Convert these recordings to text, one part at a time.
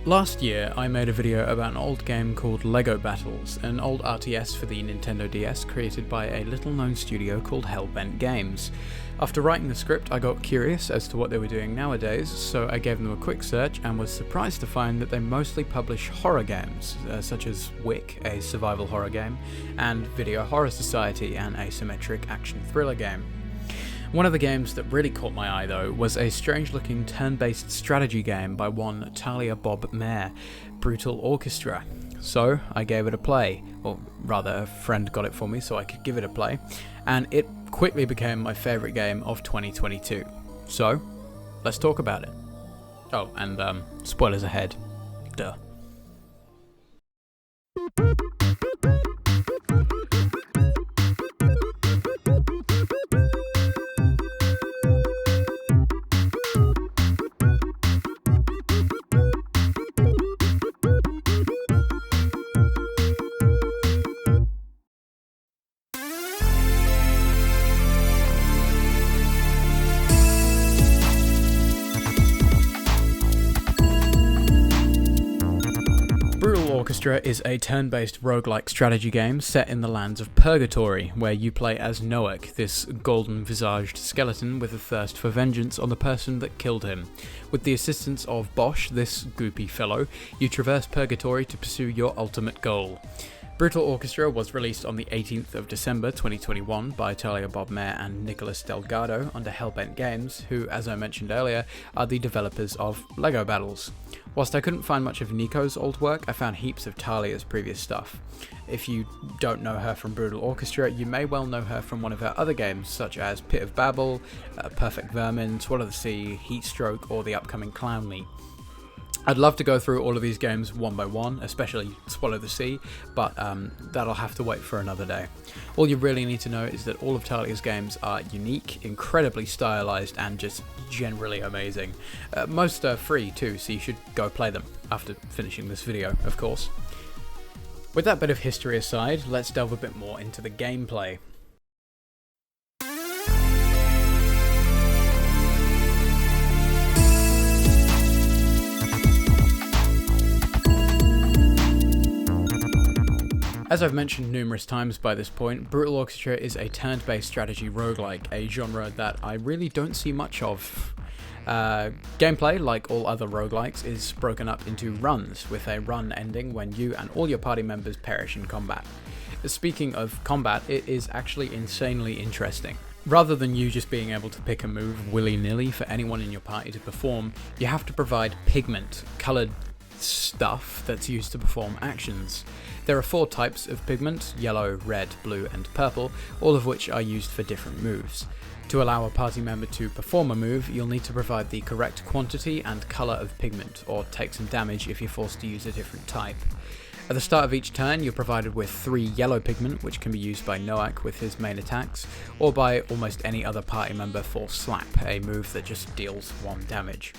Last year, I made a video about an old game called Lego Battles, an old RTS for the Nintendo DS created by a little-known studio called Hellbent Games. After writing the script, I got curious as to what they were doing nowadays, so I gave them a quick search and was surprised to find that they mostly publish horror games, such as Wick, a survival horror game, and Video Horror Society, an asymmetric action thriller game. One of the games that really caught my eye though was a strange-looking turn-based strategy game by one Talia Bob Mayer, Brutal Orchestra. So I gave it a play, or rather a friend got it for me so I could give it a play, and it quickly became my favourite game of 2022. So, let's talk about it. Oh, and spoilers ahead. Duh. Orchestra is a turn-based roguelike strategy game set in the lands of Purgatory, where you play as Noak, this golden-visaged skeleton with a thirst for vengeance on the person that killed him. With the assistance of Bosch, this goopy fellow, you traverse Purgatory to pursue your ultimate goal. Brutal Orchestra was released on the 18th of December 2021 by Talia Bob Mayer and Nicholas Delgado under Hellbent Games, who, as I mentioned earlier, are the developers of Lego Battles. Whilst I couldn't find much of Nico's old work, I found heaps of Talia's previous stuff. If you don't know her from Brutal Orchestra, you may well know her from one of her other games, such as Pit of Babel, Perfect Vermin, Swallow the Sea, Heatstroke, or the upcoming Clownly. I'd love to go through all of these games one by one, especially Swallow the Sea, but that'll have to wait for another day. All you really need to know is that all of Talia's games are unique, incredibly stylized, and just generally amazing. Most are free too, so you should go play them after finishing this video, of course. With that bit of history aside, let's delve a bit more into the gameplay. As I've mentioned numerous times by this point, Brutal Orchestra is a turn-based strategy roguelike, a genre that I really don't see much of. Gameplay, like all other roguelikes, is broken up into runs, with a run ending when you and all your party members perish in combat. Speaking of combat, it is actually insanely interesting. Rather than you just being able to pick a move willy-nilly for anyone in your party to perform, you have to provide pigment, coloured stuff that's used to perform actions. There are 4 types of pigment: yellow, red, blue and purple, all of which are used for different moves. To allow a party member to perform a move, you'll need to provide the correct quantity and colour of pigment, or take some damage if you're forced to use a different type. At the start of each turn, you're provided with 3 yellow pigment, which can be used by Noak with his main attacks, or by almost any other party member for Slap, a move that just deals 1 damage.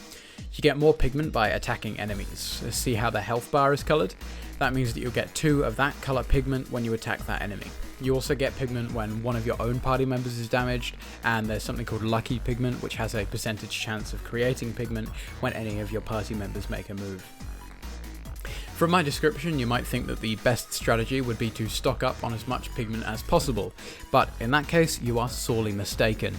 You get more pigment by attacking enemies. See how the health bar is coloured? That means that you'll get 2 of that colour pigment when you attack that enemy. You also get pigment when one of your own party members is damaged, and there's something called lucky pigment, which has a percentage chance of creating pigment when any of your party members make a move. From my description, you might think that the best strategy would be to stock up on as much pigment as possible, but in that case, you are sorely mistaken.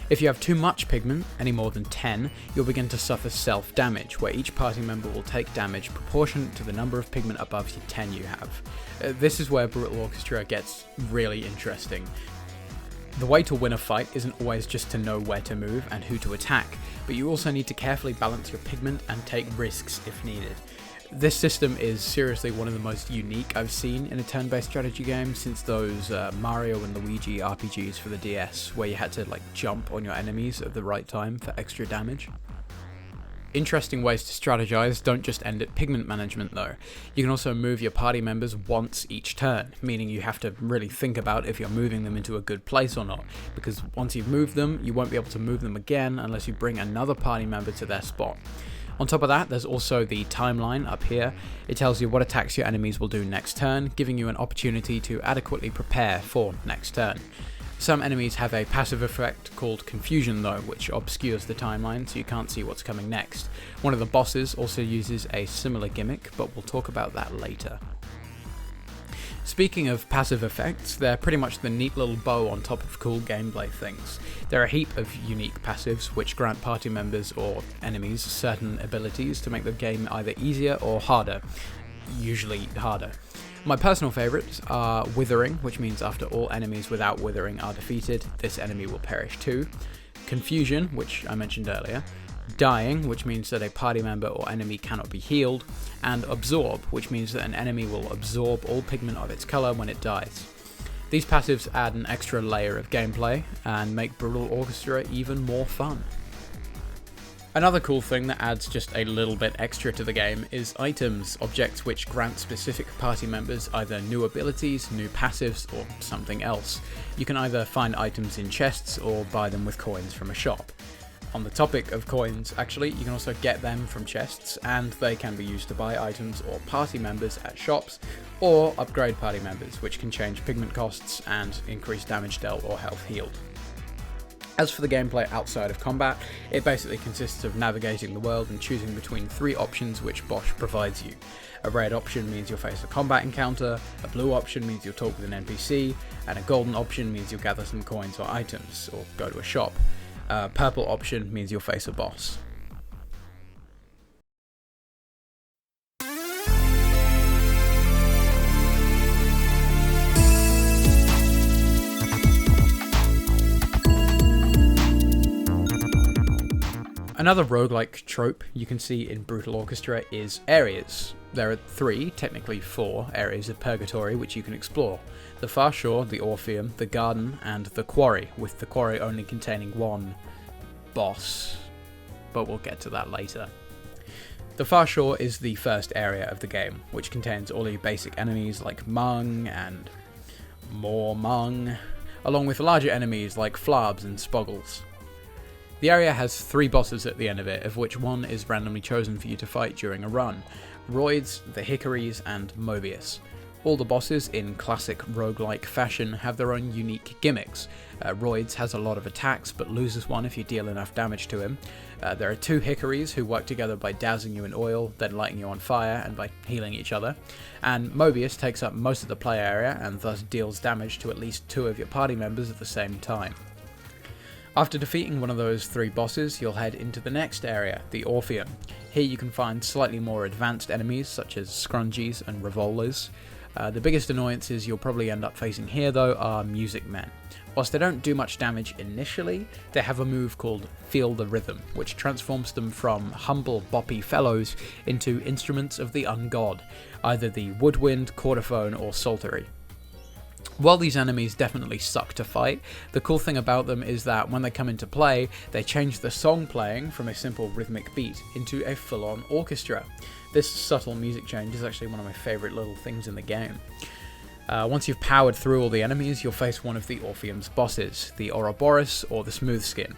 If you have too much pigment, any more than 10, you'll begin to suffer self-damage, where each party member will take damage proportionate to the number of pigment above the 10 you have. This is where Brutal Orchestra gets really interesting. The way to win a fight isn't always just to know where to move and who to attack, but you also need to carefully balance your pigment and take risks if needed. This system is seriously one of the most unique I've seen in a turn-based strategy game since those Mario and Luigi RPGs for the DS, where you had to jump on your enemies at the right time for extra damage. Interesting ways to strategize don't just end at pigment management though. You can also move your party members once each turn, meaning you have to really think about if you're moving them into a good place or not, because once you've moved them, you won't be able to move them again unless you bring another party member to their spot. On top of that, there's also the timeline up here. It tells you what attacks your enemies will do next turn, giving you an opportunity to adequately prepare for next turn. Some enemies have a passive effect called confusion though, which obscures the timeline so you can't see what's coming next. One of the bosses also uses a similar gimmick, but we'll talk about that later. Speaking of passive effects, they're pretty much the neat little bow on top of cool gameplay things. There are a heap of unique passives which grant party members or enemies certain abilities to make the game either easier or harder, usually harder. My personal favourites are Withering, which means after all enemies without Withering are defeated, this enemy will perish too. Confusion, which I mentioned earlier. Dying, which means that a party member or enemy cannot be healed. And Absorb, which means that an enemy will absorb all pigment of its colour when it dies. These passives add an extra layer of gameplay and make Brutal Orchestra even more fun. Another cool thing that adds just a little bit extra to the game is items, objects which grant specific party members either new abilities, new passives, or something else. You can either find items in chests or buy them with coins from a shop. On the topic of coins, actually, you can also get them from chests, and they can be used to buy items or party members at shops, or upgrade party members, which can change pigment costs and increase damage dealt or health healed. As for the gameplay outside of combat, it basically consists of navigating the world and choosing between 3 options which Bosch provides you. A red option means you'll face a combat encounter, a blue option means you'll talk with an NPC, and a golden option means you'll gather some coins or items, or go to a shop. Purple option means you'll face a boss. Another roguelike trope you can see in Brutal Orchestra is areas. There are 3, technically 4, areas of Purgatory which you can explore. The Far Shore, the Orpheum, the Garden, and the Quarry, with the Quarry only containing one boss, but we'll get to that later. The Far Shore is the first area of the game, which contains all your basic enemies like Mung and more Mung, along with larger enemies like Flarbs and Spoggles. The area has 3 bosses at the end of it, of which one is randomly chosen for you to fight during a run: Roids, the Hickories, and Mobius. All the bosses, in classic roguelike fashion, have their own unique gimmicks. Roids has a lot of attacks, but loses one if you deal enough damage to him. There are 2 Hickories who work together by dousing you in oil, then lighting you on fire, and by healing each other. And Mobius takes up most of the play area, and thus deals damage to at least 2 of your party members at the same time. After defeating one of those 3 bosses, you'll head into the next area, the Orpheum. Here you can find slightly more advanced enemies, such as Scrungies and Revolvers. The biggest annoyances you'll probably end up facing here though are Music Men. Whilst they don't do much damage initially, they have a move called Feel the Rhythm, which transforms them from humble boppy fellows into instruments of the ungod, either the woodwind, chordophone, or psaltery. While these enemies definitely suck to fight, the cool thing about them is that when they come into play, they change the song playing from a simple rhythmic beat into a full-on orchestra. This subtle music change is actually one of my favourite little things in the game. Once you've powered through all the enemies, you'll face one of the Orpheum's bosses, the Ouroboros or the Smoothskin.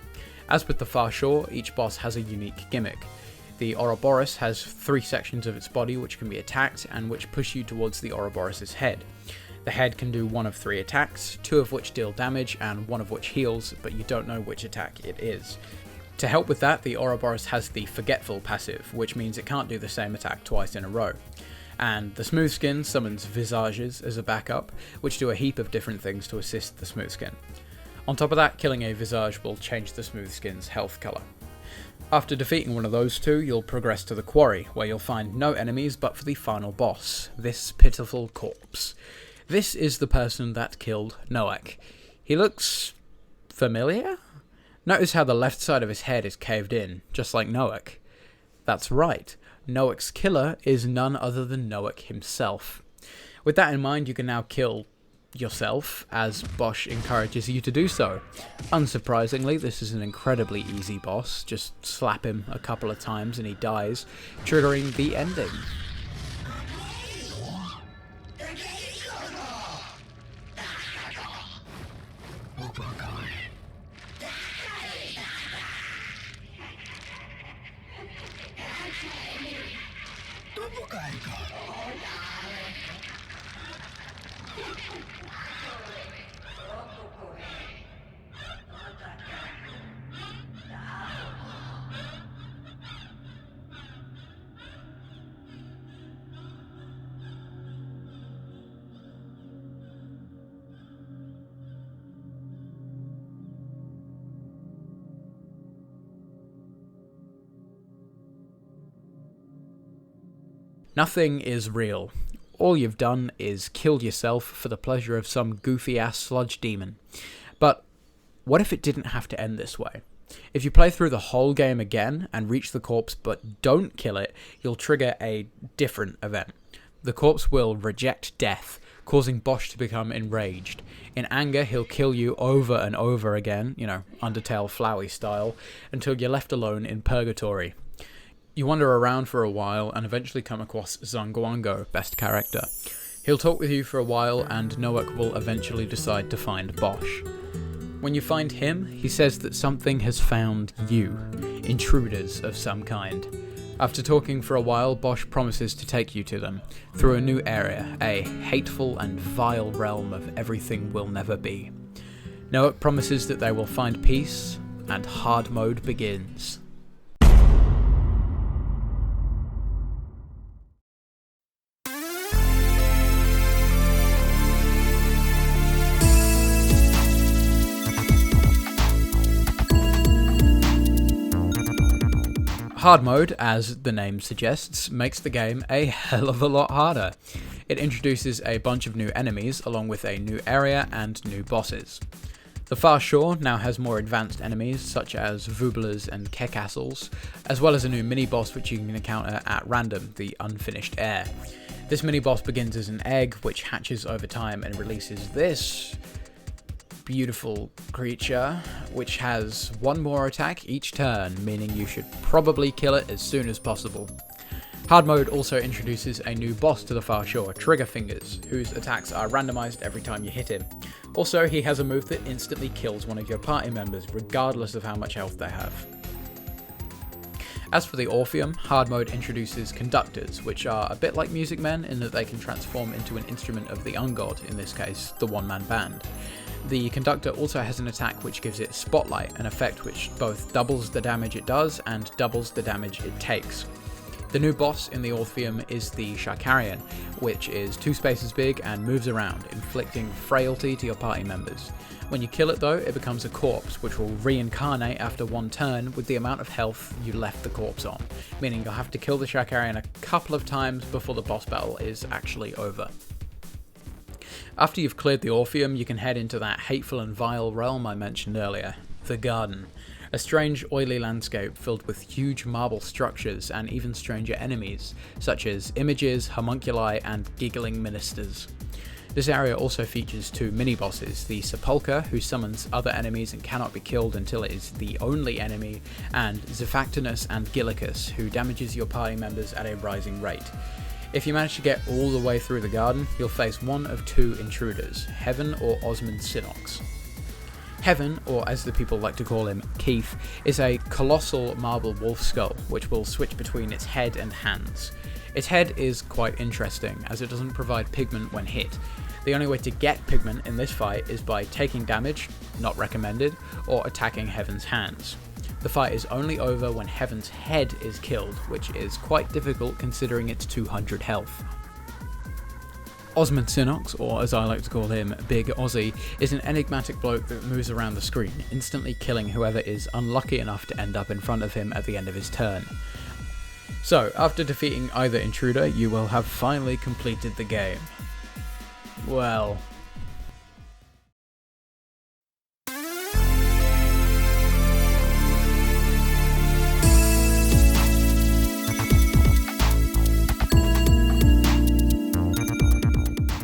As with the Far Shore, each boss has a unique gimmick. The Ouroboros has 3 sections of its body which can be attacked and which push you towards the Ouroboros' head. The head can do one of 3 attacks, 2 of which deal damage and 1 of which heals, but you don't know which attack it is. To help with that, the Ouroboros has the Forgetful passive, which means it can't do the same attack twice in a row. And the Smoothskin summons Visages as a backup, which do a heap of different things to assist the Smoothskin. On top of that, killing a Visage will change the Smoothskin's health colour. After defeating one of those 2, you'll progress to the Quarry, where you'll find no enemies but for the final boss, this pitiful corpse. This is the person that killed Noak. He looks familiar? Notice how the left side of his head is caved in, just like Noak. That's right, Noak's killer is none other than Noak himself. With that in mind, you can now kill yourself, as Bosch encourages you to do so. Unsurprisingly, this is an incredibly easy boss. Just slap him a couple of times and he dies, triggering the ending. Nothing is real. All you've done is killed yourself for the pleasure of some goofy-ass sludge demon. But what if it didn't have to end this way? If you play through the whole game again and reach the corpse but don't kill it, you'll trigger a different event. The corpse will reject death, causing Bosch to become enraged. In anger, he'll kill you over and over again, Undertale Flowey style, until you're left alone in Purgatory. You wander around for a while and eventually come across Zangwango, best character. He'll talk with you for a while and Noak will eventually decide to find Bosch. When you find him, he says that something has found you, intruders of some kind. After talking for a while, Bosch promises to take you to them, through a new area, a hateful and vile realm of everything will never be. Noak promises that they will find peace, and hard mode begins. Hard mode, as the name suggests, makes the game a hell of a lot harder. It introduces a bunch of new enemies, along with a new area and new bosses. The Far Shore now has more advanced enemies, such as Vooblers and Kecastles, as well as a new mini-boss which you can encounter at random, the Unfinished Heir. This mini-boss begins as an egg, which hatches over time and releases this beautiful creature, which has one more attack each turn, meaning you should probably kill it as soon as possible. Hard mode also introduces a new boss to the Far Shore, Triggerfingers, whose attacks are randomized every time you hit him. Also, he has a move that instantly kills one of your party members, regardless of how much health they have. As for the Orpheum, hard mode introduces conductors, which are a bit like music men in that they can transform into an instrument of the ungod, in this case, the one-man band. The conductor also has an attack which gives it Spotlight, an effect which both doubles the damage it does and doubles the damage it takes. The new boss in the Orpheum is the Shakarian, which is 2 spaces big and moves around, inflicting frailty to your party members. When you kill it though, it becomes a corpse, which will reincarnate after 1 turn with the amount of health you left the corpse on, meaning you'll have to kill the Shakarian a couple of times before the boss battle is actually over. After you've cleared the Orpheum, you can head into that hateful and vile realm I mentioned earlier, the Garden. A strange, oily landscape filled with huge marble structures and even stranger enemies, such as images, homunculi, and giggling ministers. This area also features 2 mini-bosses, the Sepulchre, who summons other enemies and cannot be killed until it is the only enemy, and Zephatinus and Gillicus, who damages your party members at a rising rate. If you manage to get all the way through the garden, you'll face one of 2 intruders, Heaven or Osmond Sinox. Heaven, or as the people like to call him, Keith, is a colossal marble wolf skull, which will switch between its head and hands. Its head is quite interesting, as it doesn't provide pigment when hit. The only way to get pigment in this fight is by taking damage, not recommended, or attacking Heaven's hands. The fight is only over when Heaven's head is killed, which is quite difficult considering its 200 health. Osmond Sinox, or as I like to call him, Big Ozzy, is an enigmatic bloke that moves around the screen, instantly killing whoever is unlucky enough to end up in front of him at the end of his turn. So, after defeating either intruder, you will have finally completed the game. Well...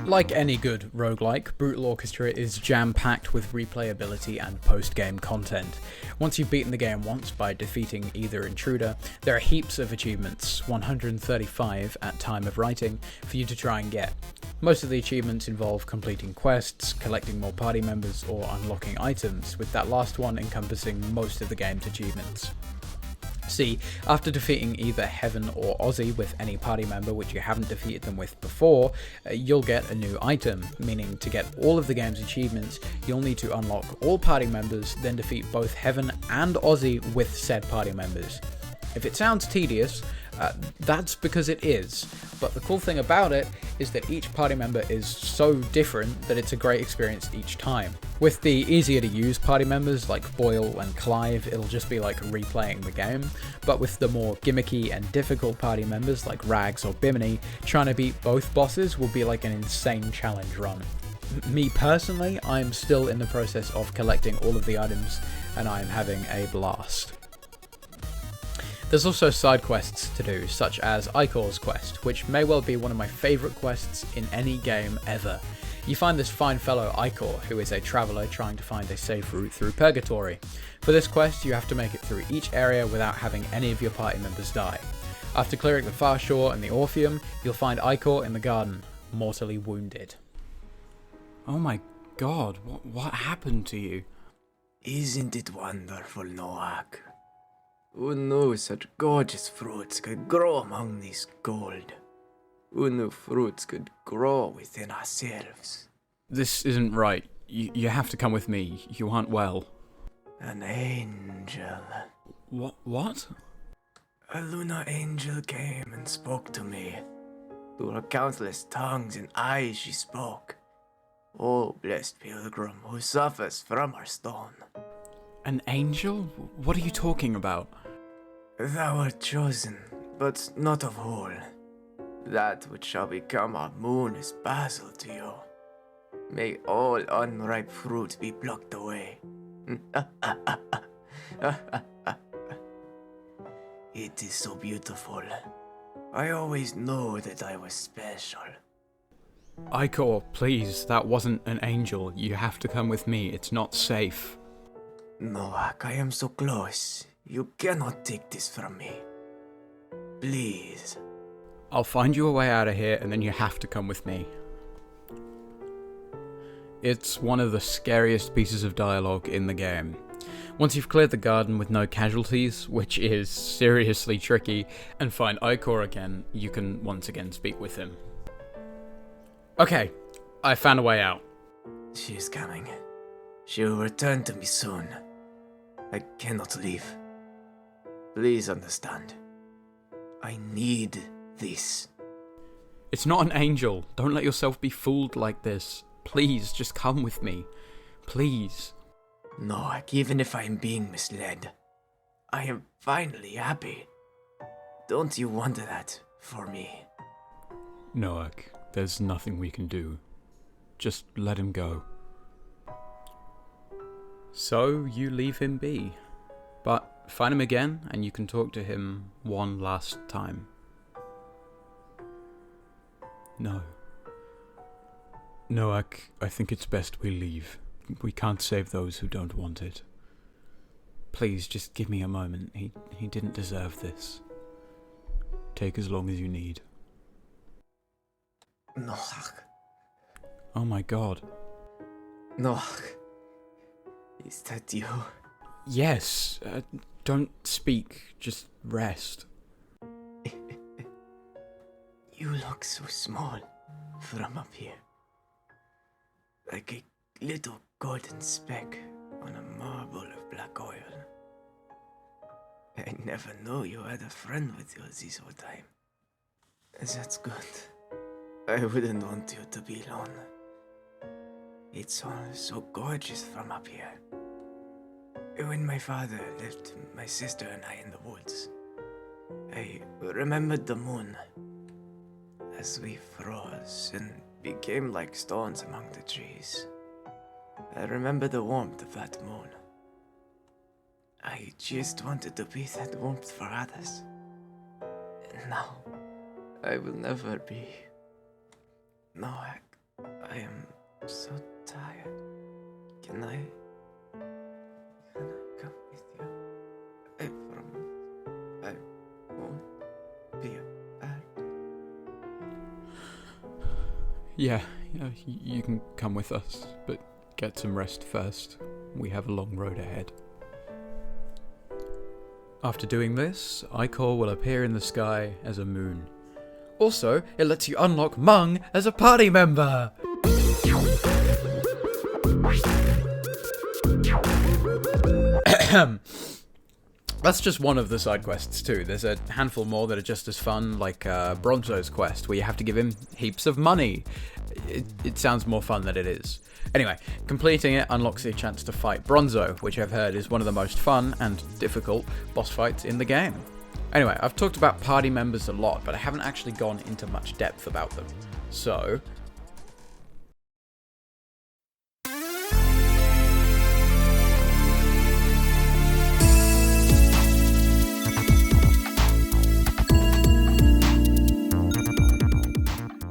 Like any good roguelike, Brutal Orchestra is jam-packed with replayability and post-game content. Once you've beaten the game once by defeating either intruder, there are heaps of achievements, 135 at time of writing, for you to try and get. Most of the achievements involve completing quests, collecting more party members, or unlocking items, with that last one encompassing most of the game's achievements. See, after defeating either Heaven or Ozzy with any party member which you haven't defeated them with before, you'll get a new item, meaning to get all of the game's achievements, you'll need to unlock all party members, then defeat both Heaven and Ozzy with said party members. If it sounds tedious, that's because it is, but the cool thing about it is that each party member is so different that it's a great experience each time. With the easier to use party members like Boyle and Clive, it'll just be like replaying the game, but with the more gimmicky and difficult party members like Rags or Bimini, trying to beat both bosses will be like an insane challenge run. Me personally, I'm still in the process of collecting all of the items and I'm having a blast. There's also side quests to do, such as Ichor's quest, which may well be one of my favourite quests in any game ever. You find this fine fellow Ichor, who is a traveller trying to find a safe route through Purgatory. For this quest, you have to make it through each area without having any of your party members die. After clearing the far shore and the Orpheum, you'll find Ichor in the garden, mortally wounded. Oh my god, what happened to you? Isn't it wonderful, Noak? Who knew such gorgeous fruits could grow among this gold? Who knew fruits could grow within ourselves? This isn't right. You have to come with me. You aren't well. An angel. What? A lunar angel came and spoke to me. Through her countless tongues and eyes she spoke. O blessed pilgrim who suffers from her stone. An angel? What are you talking about? Thou art chosen, but not of whole. That which shall become our moon is basil to you. May all unripe fruit be plucked away. It is so beautiful. I always know that I was special. Ichor, please, that wasn't an angel. You have to come with me. It's not safe. Noak, I am so close. You cannot take this from me. Please. I'll find you a way out of here, and then you have to come with me. It's one of the scariest pieces of dialogue in the game. Once you've cleared the garden with no casualties, which is seriously tricky, and find Ichor again, you can once again speak with him. Okay, I found a way out. She is coming. She will return to me soon. I cannot leave. Please understand. I need this. It's not an angel. Don't let yourself be fooled like this. Please, just come with me. Please. Noak, even if I am being misled, I am finally happy. Don't you want that for me? Noak, there's nothing we can do. Just let him go. So you leave him be. But find him again and you can talk to him one last time. No. Noak, I think it's best we leave. We can't save those who don't want it. Please, just give me a moment. He didn't deserve this. Take as long as you need. Noak. Oh my god. Noak. Is that you? Yes. Don't speak. Just rest. You look so small from up here. Like a little golden speck on a marble of black oil. I never knew you had a friend with you this whole time. That's good. I wouldn't want you to be alone. It's all so gorgeous from up here. When my father left my sister and I in the woods, I remembered the moon as we froze and became like stones among the trees. I remember the warmth of that moon. I just wanted to be that warmth for others. And now, I will never be. No, I am so tired. Can I come with you? I promise I won't be bad. Yeah, you can come with us, but get some rest first. We have a long road ahead. After doing this, Ichor will appear in the sky as a moon. Also, it lets you unlock Mung as a party member! That's just one of the side quests too. There's a handful more that are just as fun, like Bronzo's quest, where you have to give him heaps of money. It sounds more fun than it is. Anyway, completing it unlocks the chance to fight Bronzo, which I've heard is one of the most fun and difficult boss fights in the game. Anyway, I've talked about party members a lot, but I haven't actually gone into much depth about them. So,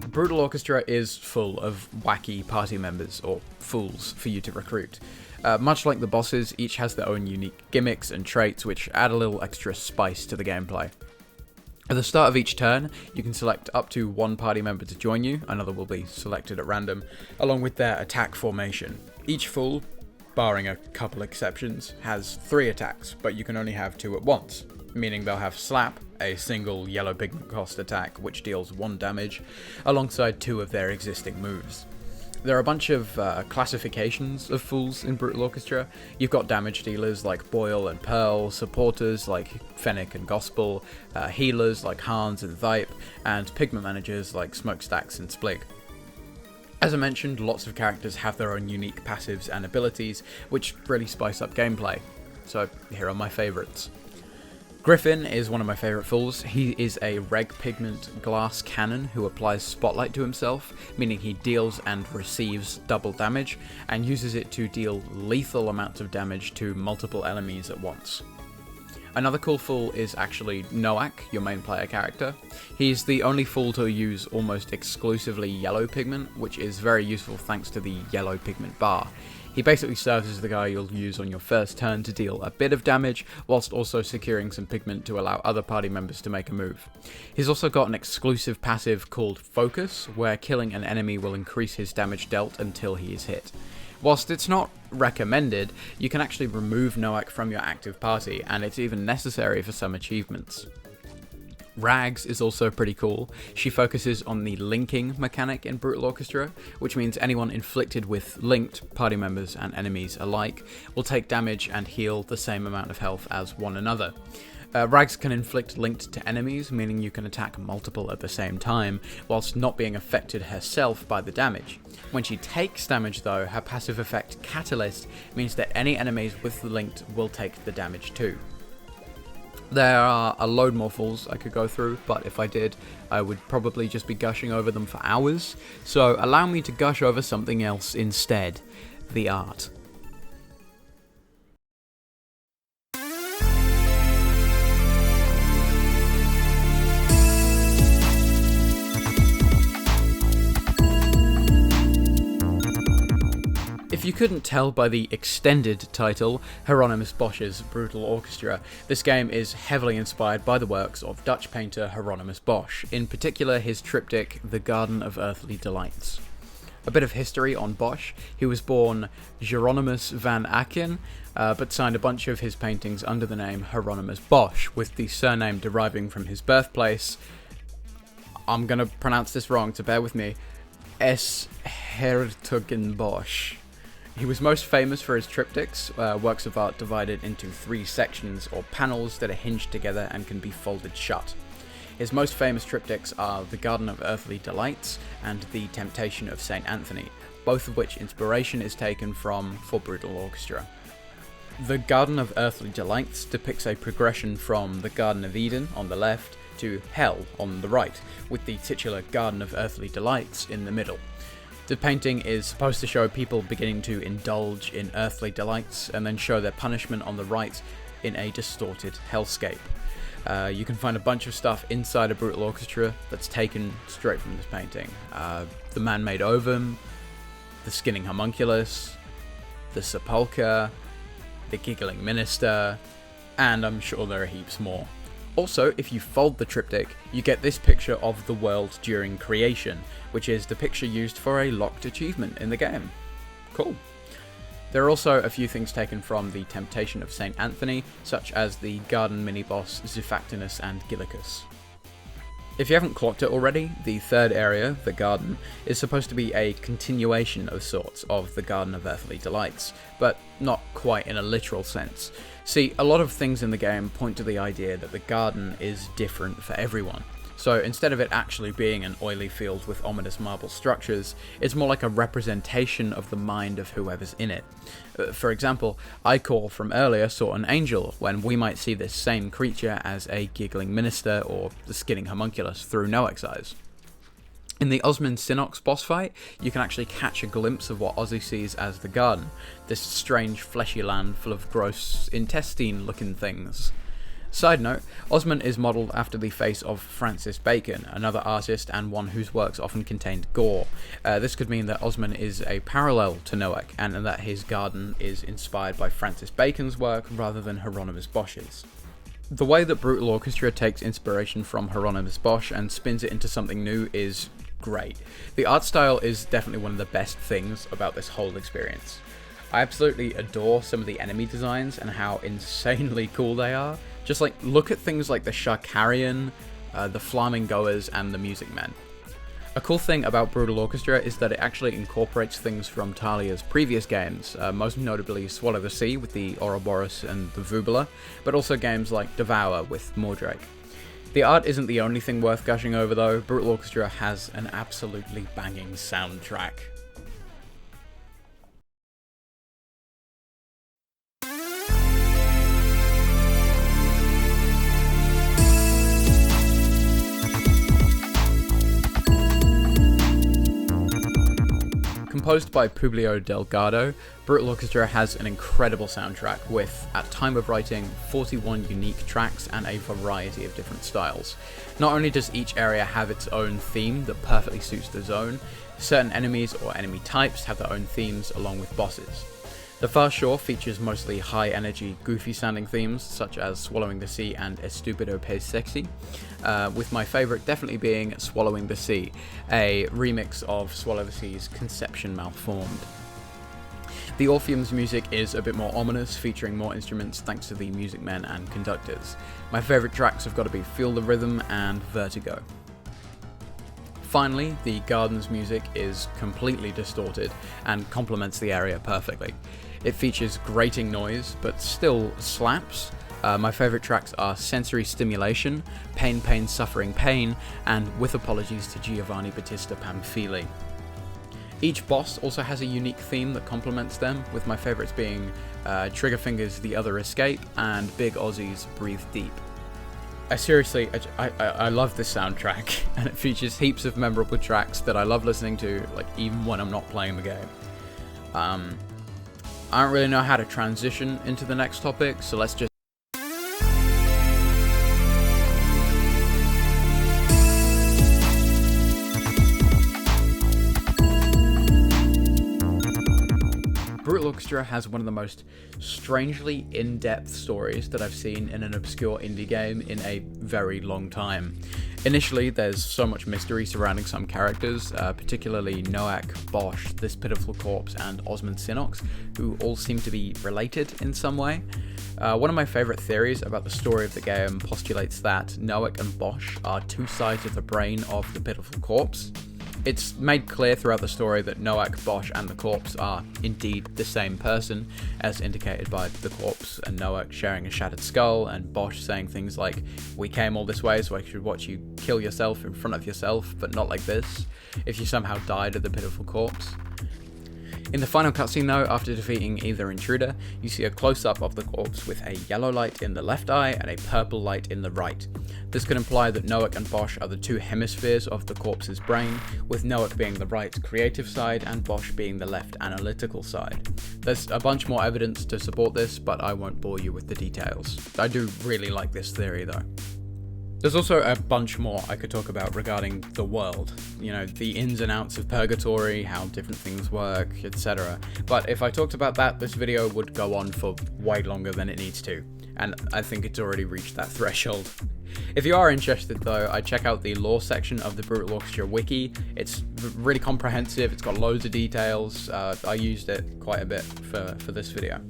Brutal Orchestra is full of wacky party members, or fools, for you to recruit. Much like the bosses, each has their own unique gimmicks and traits which add a little extra spice to the gameplay. At the start of each turn, you can select up to one party member to join you, another will be selected at random, along with their attack formation. Each fool, barring a couple exceptions, has 3 attacks, but you can only have 2 at once, meaning they'll have Slap, a single yellow pigment cost attack which deals 1 damage, alongside 2 of their existing moves. There are a bunch of classifications of fools in Brutal Orchestra. You've got damage dealers like Boyle and Pearl, supporters like Fennec and Gospel, healers like Hans and Vipe, and pigment managers like Smokestacks and Splig. As I mentioned, lots of characters have their own unique passives and abilities, which really spice up gameplay. So here are my favourites. Griffin is one of my favourite fools. He is a reg pigment glass cannon who applies spotlight to himself, meaning he deals and receives double damage, and uses it to deal lethal amounts of damage to multiple enemies at once. Another cool fool is actually Noak, your main player character. He's the only fool to use almost exclusively yellow pigment, which is very useful thanks to the yellow pigment bar. He basically serves as the guy you'll use on your first turn to deal a bit of damage, whilst also securing some pigment to allow other party members to make a move. He's also got an exclusive passive called Focus, where killing an enemy will increase his damage dealt until he is hit. Whilst it's not recommended, you can actually remove Noak from your active party, and it's even necessary for some achievements. Rags is also pretty cool. She focuses on the linking mechanic in Brutal Orchestra, which means anyone inflicted with linked party members and enemies alike will take damage and heal the same amount of health as one another. Rags can inflict linked to enemies, meaning you can attack multiple at the same time, whilst not being affected herself by the damage. When she takes damage though, her passive effect Catalyst means that any enemies with the linked will take the damage too. There are a load more fools I could go through, but if I did, I would probably just be gushing over them for hours, so allow me to gush over something else instead, the art. If you couldn't tell by the extended title, Hieronymous Bosch's Brutal Orchestra, this game is heavily inspired by the works of Dutch painter Hieronymous Bosch, in particular his triptych The Garden of Earthly Delights. A bit of history on Bosch: he was born Hieronymous van Aken, but signed a bunch of his paintings under the name Hieronymous Bosch, with the surname deriving from his birthplace. I'm gonna pronounce this wrong, so bear with me. S. Hertogenbosch. He was most famous for his triptychs, works of art divided into 3 sections or panels that are hinged together and can be folded shut. His most famous triptychs are The Garden of Earthly Delights and The Temptation of St. Anthony, both of which inspiration is taken from for Brutal Orchestra. The Garden of Earthly Delights depicts a progression from the Garden of Eden on the left to Hell on the right, with the titular Garden of Earthly Delights in the middle. The painting is supposed to show people beginning to indulge in earthly delights and then show their punishment on the right in a distorted hellscape. You can find a bunch of stuff inside a Brutal Orchestra that's taken straight from this painting. The man-made ovum, the skinning homunculus, the sepulchre, the giggling minister, and I'm sure there are heaps more. Also, if you fold the triptych, you get this picture of the world during creation, which is the picture used for a locked achievement in the game. Cool. There are also a few things taken from The Temptation of St. Anthony, such as the garden mini-boss Zufactinus and Gillicus. If you haven't clocked it already, the third area, the garden, is supposed to be a continuation of sorts of the Garden of Earthly Delights, but not quite in a literal sense. See, a lot of things in the game point to the idea that the garden is different for everyone. So instead of it actually being an oily field with ominous marble structures, it's more like a representation of the mind of whoever's in it. For example, Ichor from earlier saw an angel, when we might see this same creature as a giggling minister or the skidding homunculus through Noak's eyes. In the Osmond Sinox boss fight, you can actually catch a glimpse of what Ozzy sees as the garden, this strange fleshy land full of gross intestine-looking things. Side note, Osmond is modelled after the face of Francis Bacon, another artist and one whose works often contained gore. This could mean that Osmond is a parallel to Noak, and that his garden is inspired by Francis Bacon's work rather than Hieronymus Bosch's. The way that Brutal Orchestra takes inspiration from Hieronymus Bosch and spins it into something new is great. The art style is definitely one of the best things about this whole experience. I absolutely adore some of the enemy designs and how insanely cool they are. Just like, look at things like the Sharkarian, the Flamingoers, and the Music Men. A cool thing about Brutal Orchestra is that it actually incorporates things from Talia's previous games, most notably Swallow the Sea with the Ouroboros and the Vubula, but also games like Devour with Mordrake. The art isn't the only thing worth gushing over though. Brutal Orchestra has an absolutely banging soundtrack. Composed by Publio Delgado, Brutal Orchestra has an incredible soundtrack with, at time of writing, 41 unique tracks and a variety of different styles. Not only does each area have its own theme that perfectly suits the zone, certain enemies or enemy types have their own themes along with bosses. The Far Shore features mostly high-energy, goofy-sounding themes, such as Swallowing the Sea and Estupido Pez Sexy, with my favourite definitely being Swallowing the Sea, a remix of Swallow the Sea's Conception Malformed. The Orpheum's music is a bit more ominous, featuring more instruments thanks to the music men and conductors. My favourite tracks have got to be Feel the Rhythm and Vertigo. Finally, the garden's music is completely distorted and complements the area perfectly. It features grating noise, but still slaps. My favourite tracks are Sensory Stimulation, Pain, Pain, Suffering, Pain, and With Apologies to Giovanni Battista Pamphili. Each boss also has a unique theme that complements them, with my favourites being Triggerfinger's The Other Escape and Big Ozzy's Breathe Deep. I love this soundtrack, and it features heaps of memorable tracks that I love listening to, like even when I'm not playing the game. I don't really know how to transition into the next topic, so let's just Brutal Orchestra has one of the most strangely in-depth stories that I've seen in an obscure indie game in a very long time. Initially, there's so much mystery surrounding some characters, particularly Noak, Bosch, This Pitiful Corpse, and Osmond Sinox, who all seem to be related in some way. One of my favourite theories about the story of the game postulates that Noak and Bosch are two sides of the brain of the Pitiful Corpse. It's made clear throughout the story that Noak, Bosch, and the corpse are indeed the same person, as indicated by the corpse and Noak sharing a shattered skull, and Bosch saying things like, "We came all this way so I should watch you kill yourself in front of yourself, but not like this, if you somehow died of the pitiful corpse." In the final cutscene though, after defeating either intruder, you see a close-up of the corpse with a yellow light in the left eye and a purple light in the right. This could imply that Noak and Bosch are the two hemispheres of the corpse's brain, with Noak being the right creative side and Bosch being the left analytical side. There's a bunch more evidence to support this, but I won't bore you with the details. I do really like this theory though. There's also a bunch more I could talk about regarding the world, you know, the ins and outs of Purgatory, how different things work, etc. But if I talked about that, this video would go on for way longer than it needs to, and I think it's already reached that threshold. If you are interested though, I check out the lore section of the Brutal Orchestra wiki. It's really comprehensive, it's got loads of details. I used it quite a bit for this video.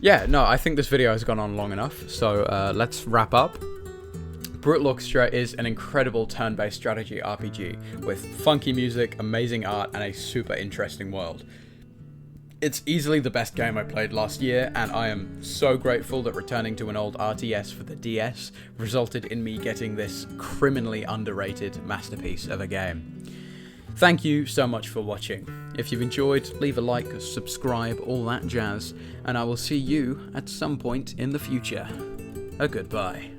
yeah, no, I think this video has gone on long enough, so let's wrap up. Brutal Orchestra is an incredible turn-based strategy RPG with funky music, amazing art, and a super interesting world. It's easily the best game I played last year, and I am so grateful that returning to an old RTS for the DS resulted in me getting this criminally underrated masterpiece of a game. Thank you so much for watching. If you've enjoyed, leave a like, subscribe, all that jazz, and I will see you at some point in the future. A goodbye.